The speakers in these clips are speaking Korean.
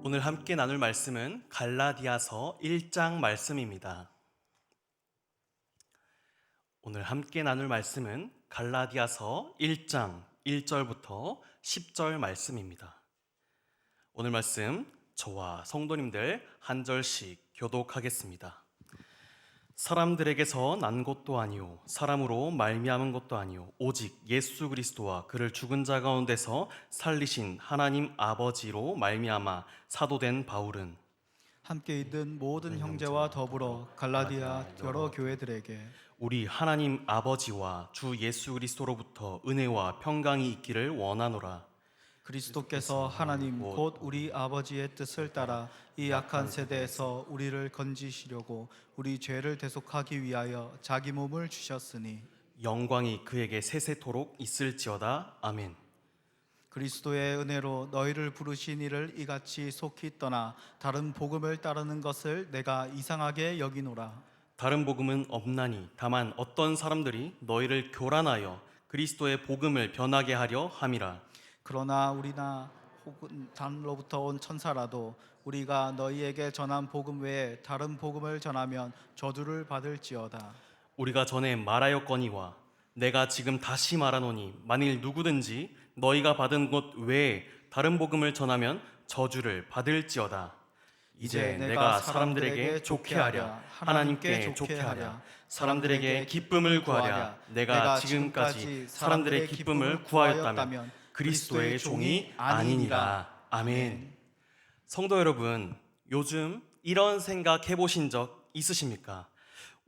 오늘 함께 나눌 말씀은 갈라디아서 1장 말씀입니다. 오늘 함께 나눌 말씀은 갈라디아서 1장 1절부터 10절 말씀입니다. 오늘 말씀 저와 성도님들 한 절씩 교독하겠습니다. 사람들에게서 난 것도 아니요 사람으로 말미암은 것도 아니요 오직 예수 그리스도와 그를 죽은 자 가운데서 살리신 하나님 아버지로 말미암아 사도된 바울은 함께 있는 모든 형제와 더불어 갈라디아 여러 교회들에게 우리 하나님 아버지와 주 예수 그리스도로부터 은혜와 평강이 있기를 원하노라. 그리스도께서 하나님 곧 우리 아버지의 뜻을 따라 이 악한 세대에서 우리를 건지시려고 우리 죄를 대속하기 위하여 자기 몸을 주셨으니 영광이 그에게 세세토록 있을지어다. 아멘. 그리스도의 은혜로 너희를 부르신 이를 이같이 속히 떠나 다른 복음을 따르는 것을 내가 이상하게 여기노라. 다른 복음은 없나니 다만 어떤 사람들이 너희를 교란하여 그리스도의 복음을 변하게 하려 함이라. 그러나 우리나 혹은 단로부터 온 천사라도 우리가 너희에게 전한 복음 외에 다른 복음을 전하면 저주를 받을지어다. 우리가 전에 말하였거니와 내가 지금 다시 말하노니 만일 누구든지 너희가 받은 것 외에 다른 복음을 전하면 저주를 받을지어다. 이제 내가 사람들에게 좋게 하랴 하나님께 좋게 하랴 사람들에게 기쁨을 구하랴 내가 지금까지 사람들의 기쁨을 구하였다면 그리스도의 종이 아니니라. 아멘. 성도 여러분, 요즘 이런 생각 해보신 적 있으십니까?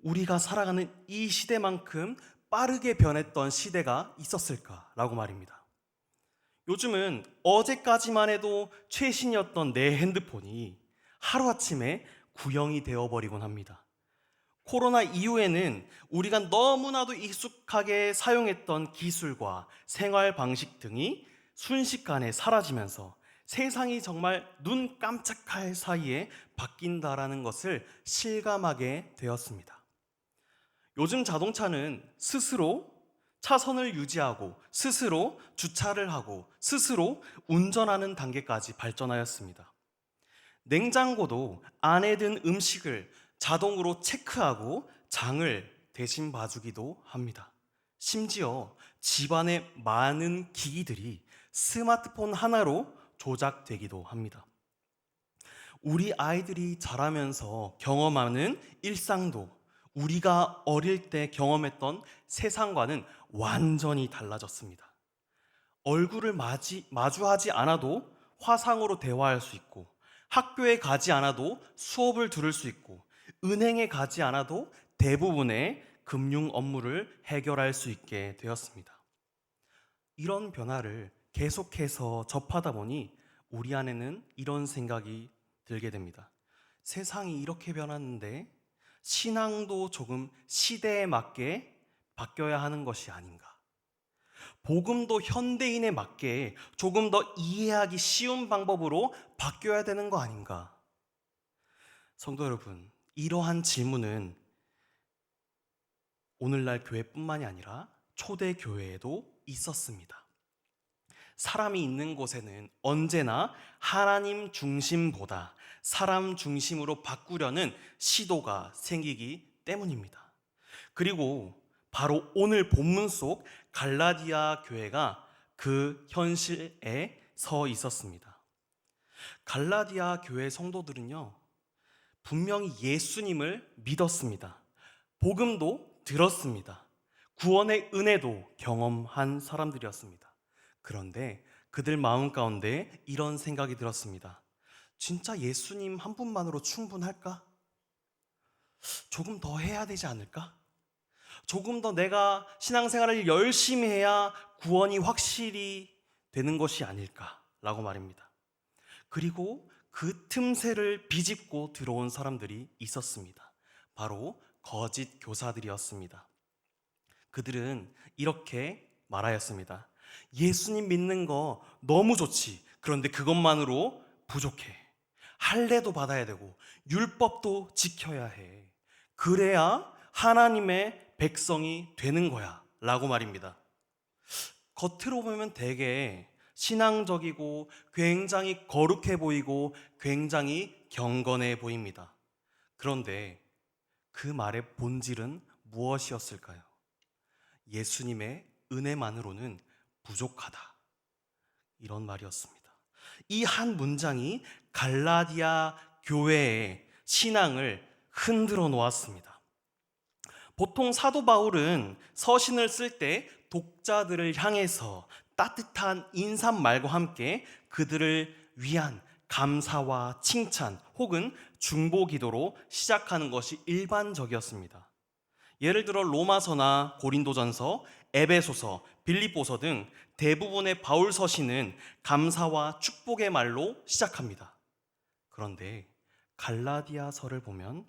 우리가 살아가는 이 시대만큼 빠르게 변했던 시대가 있었을까라고 말입니다. 요즘은 어제까지만 해도 최신이었던 내 핸드폰이 하루아침에 구형이 되어버리곤 합니다. 코로나 이후에는 우리가 너무나도 익숙하게 사용했던 기술과 생활 방식 등이 순식간에 사라지면서 세상이 정말 눈 깜짝할 사이에 바뀐다라는 것을 실감하게 되었습니다. 요즘 자동차는 스스로 차선을 유지하고 스스로 주차를 하고 스스로 운전하는 단계까지 발전하였습니다. 냉장고도 안에 든 음식을 자동으로 체크하고 장을 대신 봐주기도 합니다. 심지어 집안의 많은 기기들이 스마트폰 하나로 조작되기도 합니다. 우리 아이들이 자라면서 경험하는 일상도 우리가 어릴 때 경험했던 세상과는 완전히 달라졌습니다. 얼굴을 마주하지 않아도 화상으로 대화할 수 있고 학교에 가지 않아도 수업을 들을 수 있고 은행에 가지 않아도 대부분의 금융 업무를 해결할 수 있게 되었습니다. 이런 변화를 계속해서 접하다 보니 우리 안에는 이런 생각이 들게 됩니다. 세상이 이렇게 변했는데 신앙도 조금 시대에 맞게 바뀌어야 하는 것이 아닌가. 복음도 현대인에 맞게 조금 더 이해하기 쉬운 방법으로 바뀌어야 되는 거 아닌가? 성도 여러분, 이러한 질문은 오늘날 교회뿐만이 아니라 초대 교회에도 있었습니다. 사람이 있는 곳에는 언제나 하나님 중심보다 사람 중심으로 바꾸려는 시도가 생기기 때문입니다. 그리고 바로 오늘 본문 속 갈라디아 교회가 그 현실에 서 있었습니다. 갈라디아 교회 성도들은요, 분명히 예수님을 믿었습니다. 복음도 들었습니다. 구원의 은혜도 경험한 사람들이었습니다. 그런데 그들 마음 가운데 이런 생각이 들었습니다. 진짜 예수님 한 분만으로 충분할까? 조금 더 해야 되지 않을까? 조금 더 내가 신앙생활을 열심히 해야 구원이 확실히 되는 것이 아닐까라고 말입니다. 그리고 그 틈새를 비집고 들어온 사람들이 있었습니다. 바로 거짓 교사들이었습니다. 그들은 이렇게 말하였습니다. 예수님 믿는 거 너무 좋지. 그런데 그것만으로 부족해. 할례도 받아야 되고 율법도 지켜야 해. 그래야 하나님의 백성이 되는 거야 라고 말입니다. 겉으로 보면 되게 신앙적이고 굉장히 거룩해 보이고 굉장히 경건해 보입니다. 그런데 그 말의 본질은 무엇이었을까요? 예수님의 은혜만으로는 부족하다. 이런 말이었습니다. 이 한 문장이 갈라디아 교회의 신앙을 흔들어 놓았습니다. 보통 사도 바울은 서신을 쓸 때 독자들을 향해서 따뜻한 인사말과 함께 그들을 위한 감사와 칭찬 혹은 중보 기도로 시작하는 것이 일반적이었습니다. 예를 들어 로마서나 고린도전서, 에베소서, 빌립보서 등 대부분의 바울 서신은 감사와 축복의 말로 시작합니다. 그런데 갈라디아서를 보면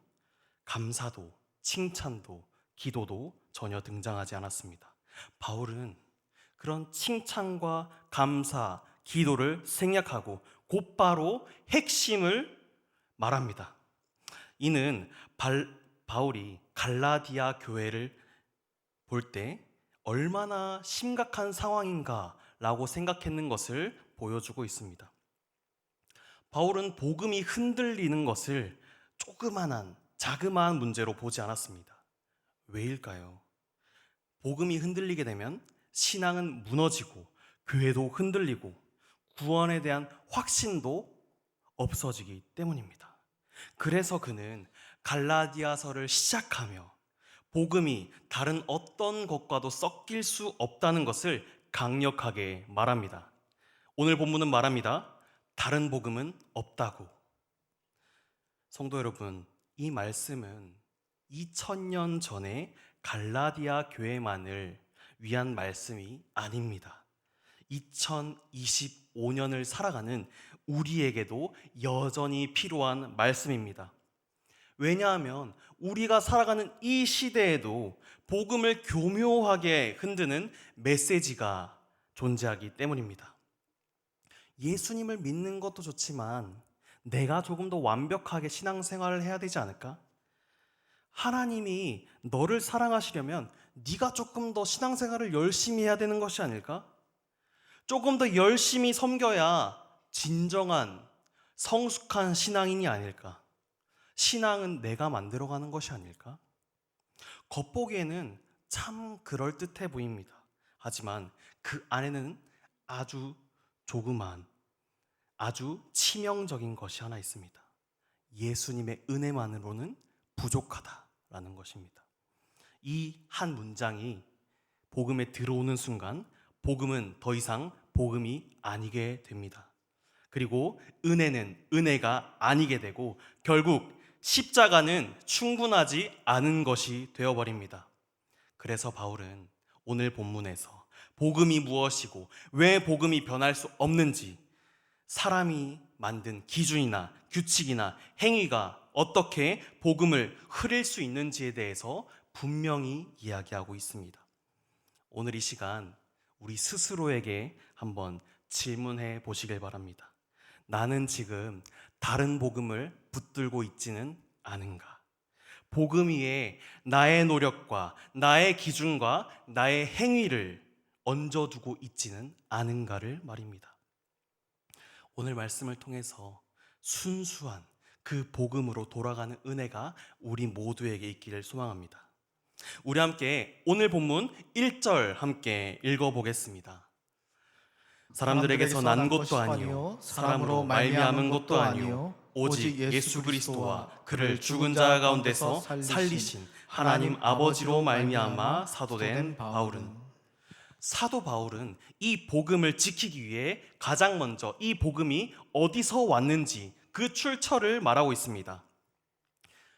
감사도, 칭찬도, 기도도 전혀 등장하지 않았습니다. 바울은 그런 칭찬과 감사, 기도를 생략하고 곧바로 핵심을 말합니다. 이는 바울이 갈라디아 교회를 볼 때 얼마나 심각한 상황인가라고 생각했는 것을 보여주고 있습니다. 바울은 복음이 흔들리는 것을 자그마한 문제로 보지 않았습니다. 왜일까요? 복음이 흔들리게 되면 신앙은 무너지고 교회도 흔들리고 구원에 대한 확신도 없어지기 때문입니다. 그래서 그는 갈라디아서를 시작하며 복음이 다른 어떤 것과도 섞일 수 없다는 것을 강력하게 말합니다. 오늘 본문은 말합니다. 다른 복음은 없다고. 성도 여러분, 이 말씀은 2000년 전에 갈라디아 교회만을 위한 말씀이 아닙니다. 2025년을 살아가는 우리에게도 여전히 필요한 말씀입니다. 왜냐하면 우리가 살아가는 이 시대에도 복음을 교묘하게 흔드는 메시지가 존재하기 때문입니다. 예수님을 믿는 것도 좋지만 내가 조금 더 완벽하게 신앙생활을 해야 되지 않을까? 하나님이 너를 사랑하시려면 네가 조금 더 신앙생활을 열심히 해야 되는 것이 아닐까? 조금 더 열심히 섬겨야 진정한 성숙한 신앙인이 아닐까? 신앙은 내가 만들어가는 것이 아닐까? 겉보기에는 참 그럴듯해 보입니다. 하지만 그 안에는 아주 조그만, 아주 치명적인 것이 하나 있습니다. 예수님의 은혜만으로는 부족하다라는 것입니다. 이 한 문장이 복음에 들어오는 순간 복음은 더 이상 복음이 아니게 됩니다. 그리고 은혜는 은혜가 아니게 되고 결국 십자가는 충분하지 않은 것이 되어버립니다. 그래서 바울은 오늘 본문에서 복음이 무엇이고 왜 복음이 변할 수 없는지, 사람이 만든 기준이나 규칙이나 행위가 어떻게 복음을 흐릴 수 있는지에 대해서 분명히 이야기하고 있습니다. 오늘 이 시간 우리 스스로에게 한번 질문해 보시길 바랍니다. 나는 지금 다른 복음을 붙들고 있지는 않은가? 복음 위에 나의 노력과 나의 기준과 나의 행위를 얹어두고 있지는 않은가를 말입니다. 오늘 말씀을 통해서 순수한 그 복음으로 돌아가는 은혜가 우리 모두에게 있기를 소망합니다. 우리 함께 오늘 본문 1절 함께 읽어보겠습니다. 사람들에게서 난 것도 아니요 사람으로 말미암은 것도 아니요 오직 예수 그리스도와 그를 죽은 자 가운데서 살리신 하나님 아버지로 말미암아 사도된 바울은, 사도 바울은 이 복음을 지키기 위해 가장 먼저 이 복음이 어디서 왔는지 그 출처를 말하고 있습니다.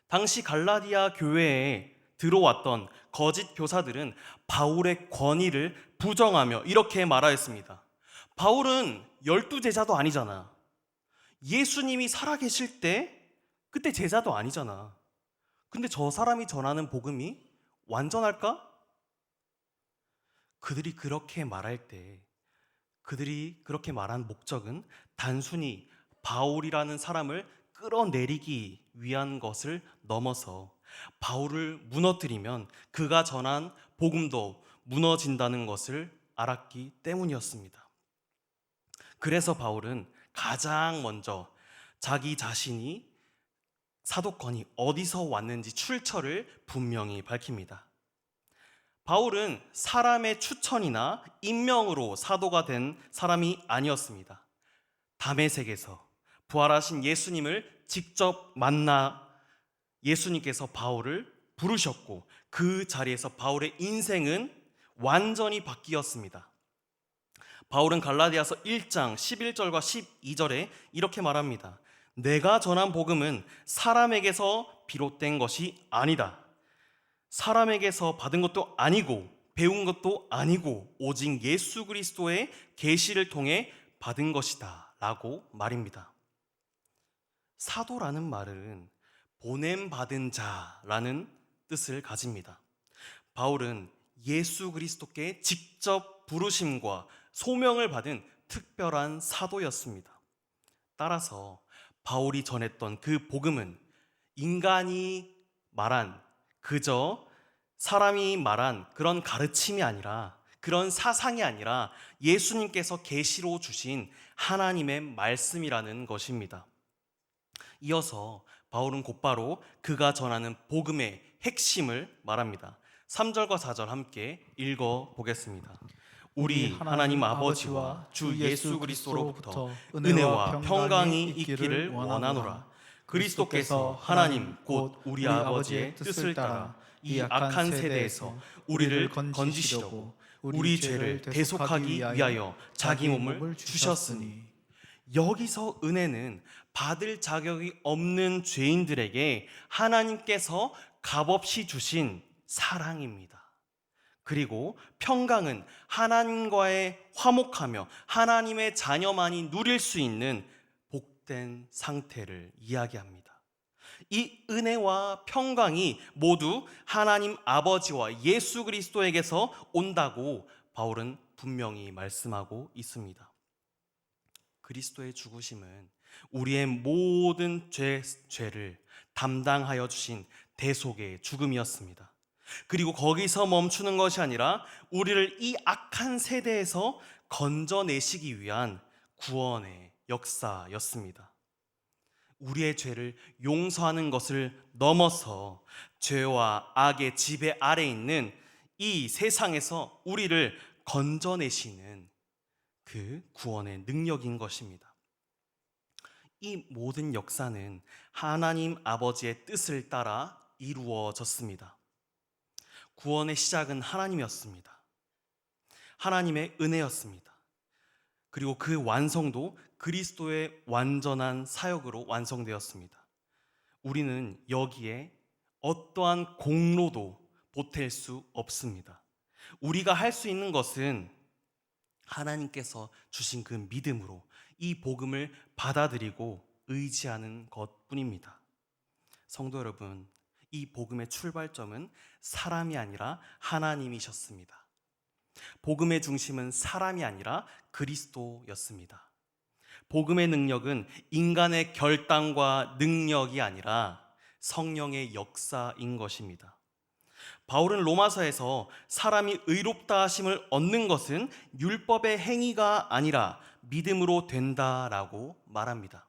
당시 갈라디아 교회에 들어왔던 거짓 교사들은 바울의 권위를 부정하며 이렇게 말하였습니다. 바울은 12제자도 아니잖아. 예수님이 살아계실 때 그때 제자도 아니잖아. 근데 저 사람이 전하는 복음이 완전할까? 그들이 그렇게 말할 때, 그들이 그렇게 말한 목적은 단순히 바울이라는 사람을 끌어내리기 위한 것을 넘어서 바울을 무너뜨리면 그가 전한 복음도 무너진다는 것을 알았기 때문이었습니다. 그래서 바울은 가장 먼저 자기 자신이 사도권이 어디서 왔는지 출처를 분명히 밝힙니다. 바울은 사람의 추천이나 임명으로 사도가 된 사람이 아니었습니다. 다메섹에서 부활하신 예수님을 직접 만나 예수님께서 바울을 부르셨고 그 자리에서 바울의 인생은 완전히 바뀌었습니다. 바울은 갈라디아서 1장 11절과 12절에 이렇게 말합니다. 내가 전한 복음은 사람에게서 비롯된 것이 아니다. 사람에게서 받은 것도 아니고 배운 것도 아니고 오직 예수 그리스도의 계시를 통해 받은 것이다 라고 말입니다. 사도라는 말은 보냄받은 자라는 뜻을 가집니다. 바울은 예수 그리스도께 직접 부르심과 소명을 받은 특별한 사도였습니다. 따라서 바울이 전했던 그 복음은 인간이 말한 그저 사람이 말한 그런 가르침이 아니라 그런 사상이 아니라 예수님께서 계시로 주신 하나님의 말씀이라는 것입니다. 이어서 바울은 곧바로 그가 전하는 복음의 핵심을 말합니다. 3절과 4절 함께 읽어 보겠습니다. 우리 하나님 아버지와 주 예수 그리스도로부터 은혜와 평강이 있기를 원하노라. 그리스도께서 하나님 곧 우리 아버지의 뜻을 따라 이 악한 세대에서 우리를 건지시려고 우리 죄를 대속하기 위하여 자기 몸을 주셨으니. 여기서 은혜는 받을 자격이 없는 죄인들에게 하나님께서 값없이 주신 사랑입니다. 그리고 평강은 하나님과의 화목하며 하나님의 자녀만이 누릴 수 있는 복된 상태를 이야기합니다. 이 은혜와 평강이 모두 하나님 아버지와 예수 그리스도에게서 온다고 바울은 분명히 말씀하고 있습니다. 그리스도의 죽으심은 우리의 모든 죄를 담당하여 주신 대속의 죽음이었습니다. 그리고 거기서 멈추는 것이 아니라 우리를 이 악한 세대에서 건져내시기 위한 구원의 역사였습니다. 우리의 죄를 용서하는 것을 넘어서 죄와 악의 지배 아래 있는 이 세상에서 우리를 건져내시는 그 구원의 능력인 것입니다. 이 모든 역사는 하나님 아버지의 뜻을 따라 이루어졌습니다. 구원의 시작은 하나님이었습니다. 하나님의 은혜였습니다. 그리고 그 완성도 그리스도의 완전한 사역으로 완성되었습니다. 우리는 여기에 어떠한 공로도 보탤 수 없습니다. 우리가 할 수 있는 것은 하나님께서 주신 그 믿음으로 이 복음을 받아들이고 의지하는 것뿐입니다. 성도 여러분, 이 복음의 출발점은 사람이 아니라 하나님이셨습니다. 복음의 중심은 사람이 아니라 그리스도였습니다. 복음의 능력은 인간의 결단과 능력이 아니라 성령의 역사인 것입니다. 바울은 로마서에서 사람이 의롭다 하심을 얻는 것은 율법의 행위가 아니라 믿음으로 된다라고 말합니다.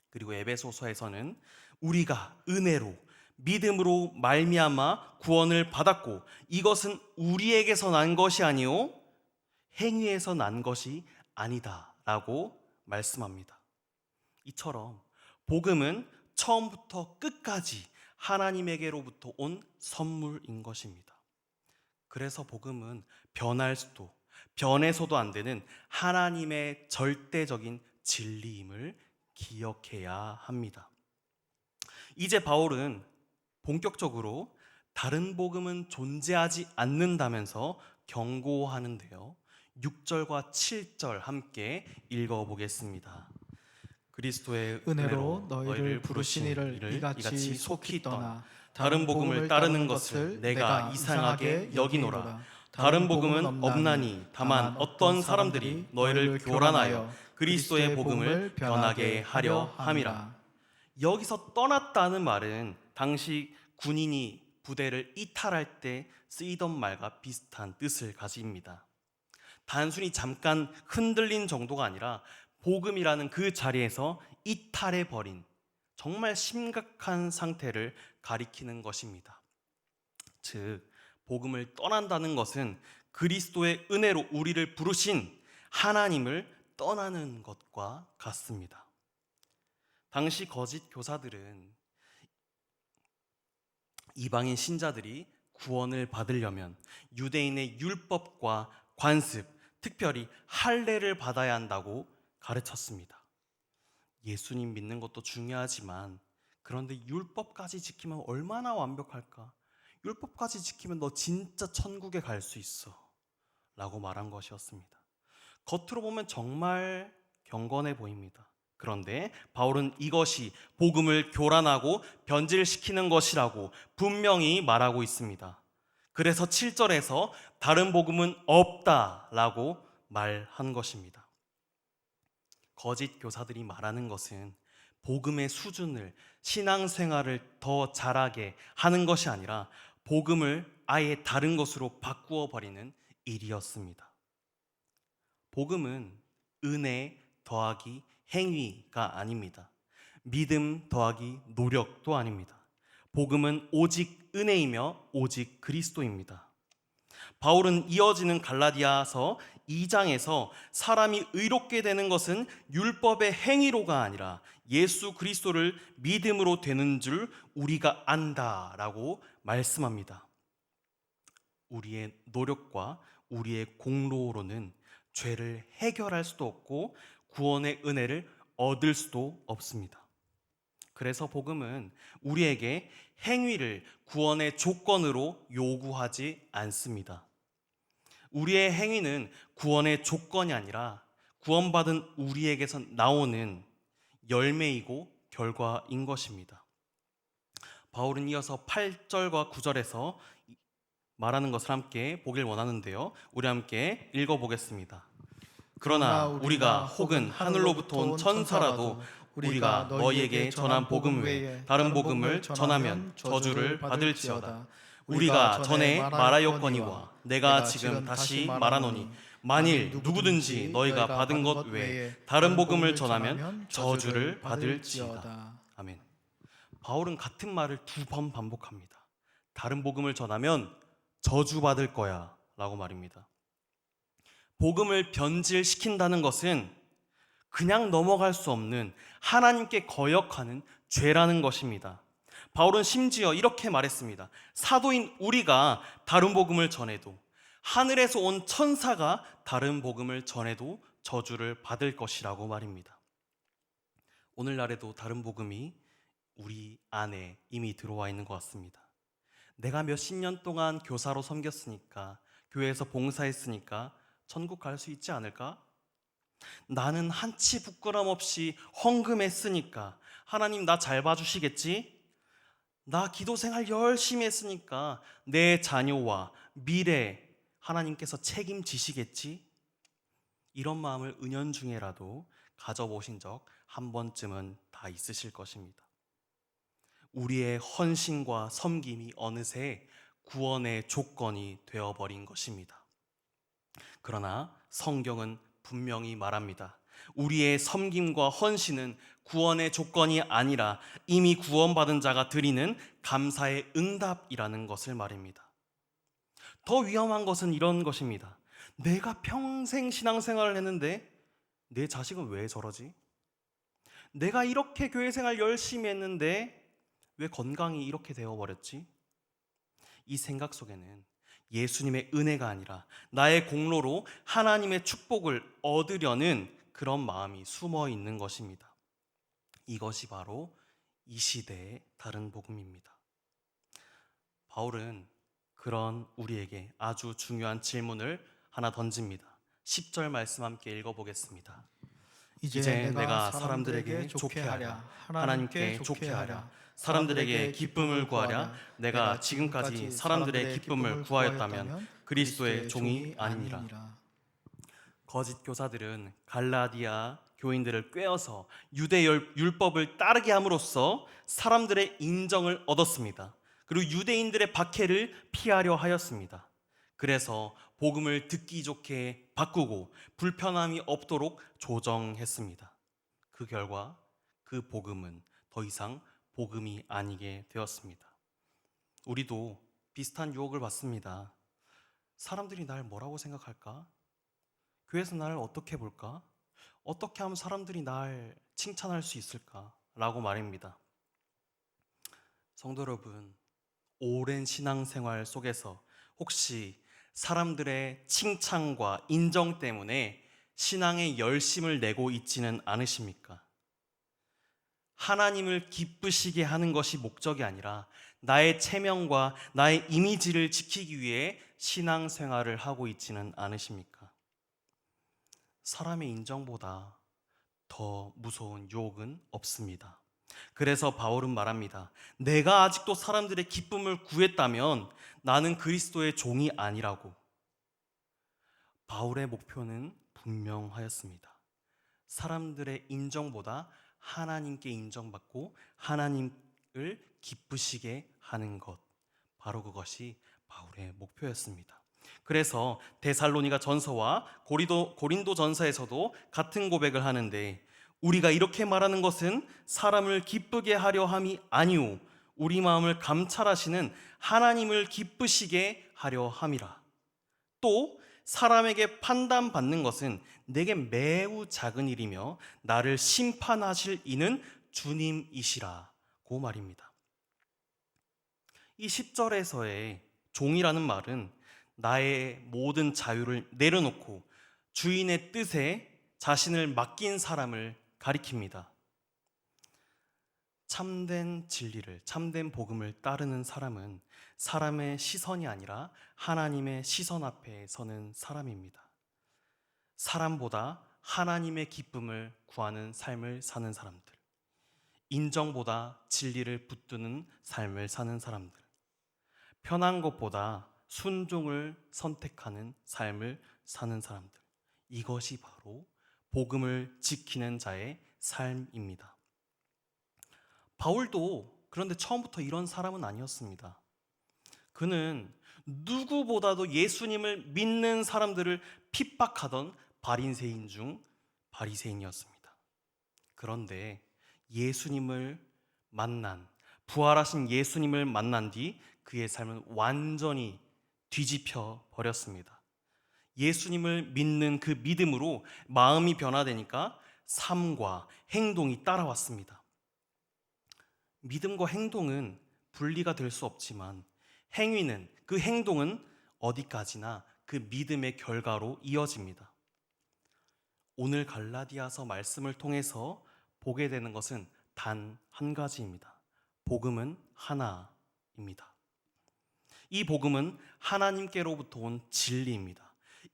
그리고 에베소서에서는 우리가 은혜로 믿음으로 말미암아 구원을 받았고 이것은 우리에게서 난 것이 아니요 행위에서 난 것이 아니다라고 말씀합니다. 이처럼 복음은 처음부터 끝까지 하나님에게로부터 온 선물인 것입니다. 그래서 복음은 변해서도 안 되는 하나님의 절대적인 진리임을 기억해야 합니다. 이제 바울은 본격적으로 다른 복음은 존재하지 않는다면서 경고하는데요. 6절과 7절 함께 읽어보겠습니다. 그리스도의 은혜로 너희를 부르신 이를 이같이 속히 떠나 다른 복음을 따르는 것을 내가 이상하게 여기노라. 다른 복음은 없나니 다만 어떤 사람들이 너희를 교란하여 그리스도의 복음을 변하게 하려 함이라. 여기서 떠났다는 말은 당시 군인이 부대를 이탈할 때 쓰이던 말과 비슷한 뜻을 가집니다. 단순히 잠깐 흔들린 정도가 아니라 복음이라는 그 자리에서 이탈해 버린 정말 심각한 상태를 가리키는 것입니다. 즉, 복음을 떠난다는 것은 그리스도의 은혜로 우리를 부르신 하나님을 떠나는 것과 같습니다. 당시 거짓 교사들은 이방인 신자들이 구원을 받으려면 유대인의 율법과 관습, 특별히 할례를 받아야 한다고 가르쳤습니다. 예수님 믿는 것도 중요하지만 그런데 율법까지 지키면 얼마나 완벽할까? 율법까지 지키면 너 진짜 천국에 갈 수 있어 라고 말한 것이었습니다. 겉으로 보면 정말 경건해 보입니다. 그런데 바울은 이것이 복음을 교란하고 변질시키는 것이라고 분명히 말하고 있습니다. 그래서 7절에서 다른 복음은 없다라고 말한 것입니다. 거짓 교사들이 말하는 것은 복음의 수준을, 신앙생활을 더 잘하게 하는 것이 아니라 복음을 아예 다른 것으로 바꾸어 버리는 일이었습니다. 복음은 은혜 더하기 행위가 아닙니다. 믿음 더하기 노력도 아닙니다. 복음은 오직 은혜이며 오직 그리스도입니다. 바울은 이어지는 갈라디아서 2장에서 사람이 의롭게 되는 것은 율법의 행위로가 아니라 예수 그리스도를 믿음으로 되는 줄 우리가 안다라고 말씀합니다. 우리의 노력과 우리의 공로로는 죄를 해결할 수도 없고 구원의 은혜를 얻을 수도 없습니다. 그래서 복음은 우리에게 행위를 구원의 조건으로 요구하지 않습니다. 우리의 행위는 구원의 조건이 아니라 구원받은 우리에게서 나오는 열매이고 결과인 것입니다. 바울은 이어서 8절과 9절에서 말하는 것을 함께 보길 원하는데요. 우리 함께 읽어보겠습니다. 그러나 우리가 혹은 하늘로부터 온 천사라도 우리가 너희에게 전한 복음 외에 다른 복음을 전하면 저주를 받을지어다. 우리가 전에 말하였거니와 내가 지금 다시 말하노니 만일 누구든지 너희가 받은 것 외에 다른 복음을 전하면 저주를 받을지어다. 아멘. 바울은 같은 말을 2번 반복합니다. 다른 복음을 전하면 저주받을 거야 라고 말입니다. 복음을 변질시킨다는 것은 그냥 넘어갈 수 없는 하나님께 거역하는 죄라는 것입니다. 바울은 심지어 이렇게 말했습니다. 사도인 우리가 다른 복음을 전해도, 하늘에서 온 천사가 다른 복음을 전해도 저주를 받을 것이라고 말입니다. 오늘날에도 다른 복음이 우리 안에 이미 들어와 있는 것 같습니다. 내가 몇십 년 동안 교사로 섬겼으니까, 교회에서 봉사했으니까 천국 갈 수 있지 않을까? 나는 한치 부끄럼 없이 헌금했으니까 하나님 나 잘 봐주시겠지? 나 기도 생활 열심히 했으니까 내 자녀와 미래 하나님께서 책임지시겠지? 이런 마음을 은연중에라도 가져보신 적 한 번쯤은 다 있으실 것입니다. 우리의 헌신과 섬김이 어느새 구원의 조건이 되어버린 것입니다. 그러나 성경은 분명히 말합니다. 우리의 섬김과 헌신은 구원의 조건이 아니라 이미 구원받은 자가 드리는 감사의 응답이라는 것을 말입니다. 더 위험한 것은 이런 것입니다. 내가 평생 신앙생활을 했는데 내 자식은 왜 저러지? 내가 이렇게 교회생활 열심히 했는데 왜 건강이 이렇게 되어버렸지? 이 생각 속에는 예수님의 은혜가 아니라 나의 공로로 하나님의 축복을 얻으려는 그런 마음이 숨어 있는 것입니다. 이것이 바로 이 시대의 다른 복음입니다. 바울은 그런 우리에게 아주 중요한 질문을 하나 던집니다. 10절 말씀 함께 읽어보겠습니다. 이제 내가 사람들에게 좋게 하랴, 하나님께 좋게 하랴, 사람들에게 기쁨을 구하랴. 내가 지금까지 사람들의 기쁨을 구하였다면 그리스도의 종이 아니니라. 거짓 교사들은 갈라디아 교인들을 꾀어서 유대 율법을 따르게 함으로써 사람들의 인정을 얻었습니다. 그리고 유대인들의 박해를 피하려 하였습니다. 그래서 복음을 듣기 좋게 바꾸고 불편함이 없도록 조정했습니다. 그 결과 그 복음은 더 이상 복음이 아니게 되었습니다. 우리도 비슷한 유혹을 받습니다. 사람들이 날 뭐라고 생각할까? 교회에서 나를 어떻게 볼까? 어떻게 하면 사람들이 날 칭찬할 수 있을까? 라고 말입니다. 성도 여러분, 오랜 신앙생활 속에서 혹시 사람들의 칭찬과 인정 때문에 신앙에 열심을 내고 있지는 않으십니까? 하나님을 기쁘시게 하는 것이 목적이 아니라 나의 체면과 나의 이미지를 지키기 위해 신앙생활을 하고 있지는 않으십니까? 사람의 인정보다 더 무서운 유혹은 없습니다. 그래서 바울은 말합니다. 내가 아직도 사람들의 기쁨을 구했다면 나는 그리스도의 종이 아니라고. 바울의 목표는 분명하였습니다. 사람들의 인정보다 하나님께 인정받고 하나님을 기쁘시게 하는 것, 바로 그것이 바울의 목표였습니다. 그래서 데살로니가 전서와 고린도 전서에서도 같은 고백을 하는데, 우리가 이렇게 말하는 것은 사람을 기쁘게 하려 함이 아니오 우리 마음을 감찰하시는 하나님을 기쁘시게 하려 함이라. 또 사람에게 판단받는 것은 내게 매우 작은 일이며 나를 심판하실 이는 주님이시라고 말입니다. 이 10절에서의 종이라는 말은 나의 모든 자유를 내려놓고 주인의 뜻에 자신을 맡긴 사람을 가리킵니다. 참된 진리를, 참된 복음을 따르는 사람은 사람의 시선이 아니라 하나님의 시선 앞에 서는 사람입니다. 사람보다 하나님의 기쁨을 구하는 삶을 사는 사람들, 인정보다 진리를 붙드는 삶을 사는 사람들, 편한 것보다 순종을 선택하는 삶을 사는 사람들, 이것이 바로 복음을 지키는 자의 삶입니다. 바울도 그런데 처음부터 이런 사람은 아니었습니다. 그는 누구보다도 예수님을 믿는 사람들을 핍박하던 바리새인 중 바리새인이었습니다. 그런데 예수님을 만난, 부활하신 예수님을 만난 뒤 그의 삶은 완전히 뒤집혀 버렸습니다. 예수님을 믿는 그 믿음으로 마음이 변화되니까 삶과 행동이 따라왔습니다. 믿음과 행동은 분리가 될 수 없지만 행위는, 그 행동은 어디까지나 그 믿음의 결과로 이어집니다. 오늘 갈라디아서 말씀을 통해서 보게 되는 것은 단 한 가지입니다. 복음은 하나입니다. 이 복음은 하나님께로부터 온 진리입니다.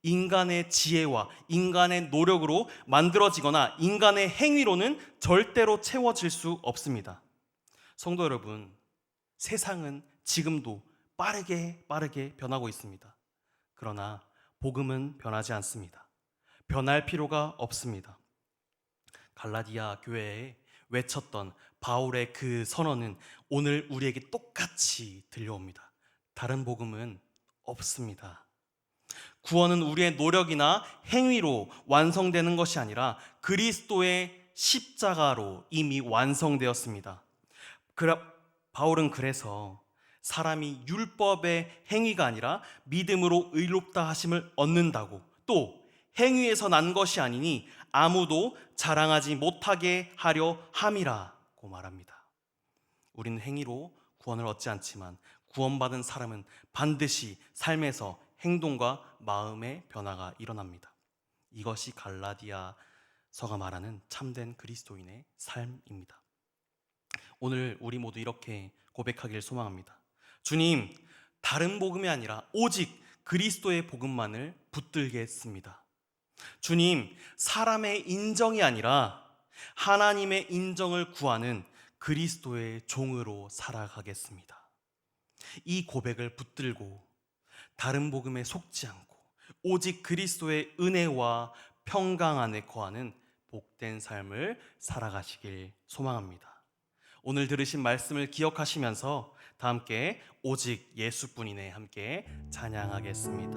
인간의 지혜와 인간의 노력으로 만들어지거나 인간의 행위로는 절대로 채워질 수 없습니다. 성도 여러분, 세상은 지금도 빠르게 변하고 있습니다. 그러나 복음은 변하지 않습니다. 변할 필요가 없습니다. 갈라디아 교회에 외쳤던 바울의 그 선언은 오늘 우리에게 똑같이 들려옵니다. 다른 복음은 없습니다. 구원은 우리의 노력이나 행위로 완성되는 것이 아니라 그리스도의 십자가로 이미 완성되었습니다. 바울은 그래서 사람이 율법의 행위가 아니라 믿음으로 의롭다 하심을 얻는다고, 또 행위에서 난 것이 아니니 아무도 자랑하지 못하게 하려 함이라고 말합니다. 우리는 행위로 구원을 얻지 않지만 구원받은 사람은 반드시 삶에서 행동과 마음의 변화가 일어납니다. 이것이 갈라디아서가 말하는 참된 그리스도인의 삶입니다. 오늘 우리 모두 이렇게 고백하기를 소망합니다. 주님, 다른 복음이 아니라 오직 그리스도의 복음만을 붙들겠습니다. 주님, 사람의 인정이 아니라 하나님의 인정을 구하는 그리스도의 종으로 살아가겠습니다. 이 고백을 붙들고 다른 복음에 속지 않고 오직 그리스도의 은혜와 평강 안에 거하는 복된 삶을 살아가시길 소망합니다. 오늘 들으신 말씀을 기억하시면서 다 함께 오직 예수뿐이네 함께 찬양하겠습니다.